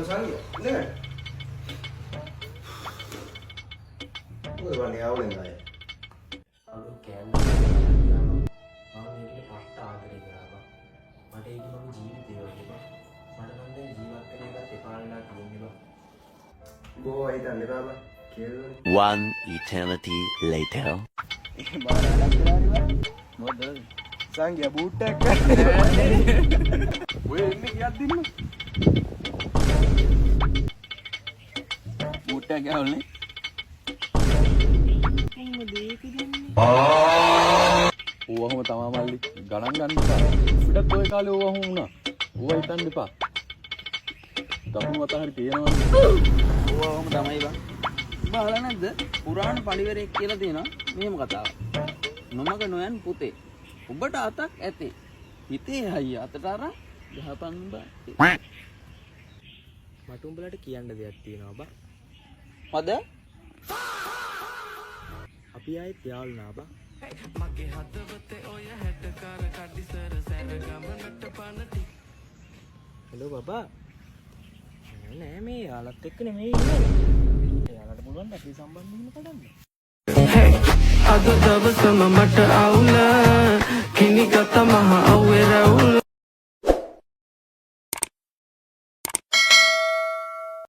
සංගය නෑ. ඔය වනේ ආවලෙන් ආයේ. අලු කෑල්ල මම මේකට පට්ට ආදරේ කරා බා. මට ඒක මගේ ජීවිතේ වගේ බා. මට නම් දැන් ජීවත් වෙන එකත් එපා වෙලා තියෙන්නේ බා. බෝ හිතන්න එපා බා. කියලා. One eternity later. බාරක් කරානේ බා. මොකද? සංගය බූට් එකක් ගන්න. ඔය එන්නේ කියක් දෙන්න. බූට් එකක් ගාවල්නේ. ඕවහම තමා මල්ලි ගණන් ගන්න එපා. පිටත් ඔය කාලේ ඕවහම වුණා. ඕවා හිතන්න එපා. දකුණු අත හරි තියෙනවා. ඕවහම තමයි බං. බාලා නැද්ද? පුරාණ පරිවරයක් කියලා දෙනවා. මෙහෙම කතාවක්. නොමග නොයන් පුතේ. ඔබට අතක් ඇතේ. හිතේ අයියා අතට අරන් ගහපන් බා. මට උඹලට කියන්න දෙයක් තියෙනවා බා. මොකද? අපි ආයෙත් යාළුනා බා. මගේ හදවතේ ඔය හැටකාර කඩිසර සැර ගමනට පනටි. හෙලෝ බබා. නෑ මේ යාළුවත් එක්ක නෙමෙයි ඉන්නේ. යාළුවට පුළුවන් ද අපි සම්බන්ධ වෙන්න පටන් අද දවසම මට අවුල කිනිගත මහ අවුවේ රැවුල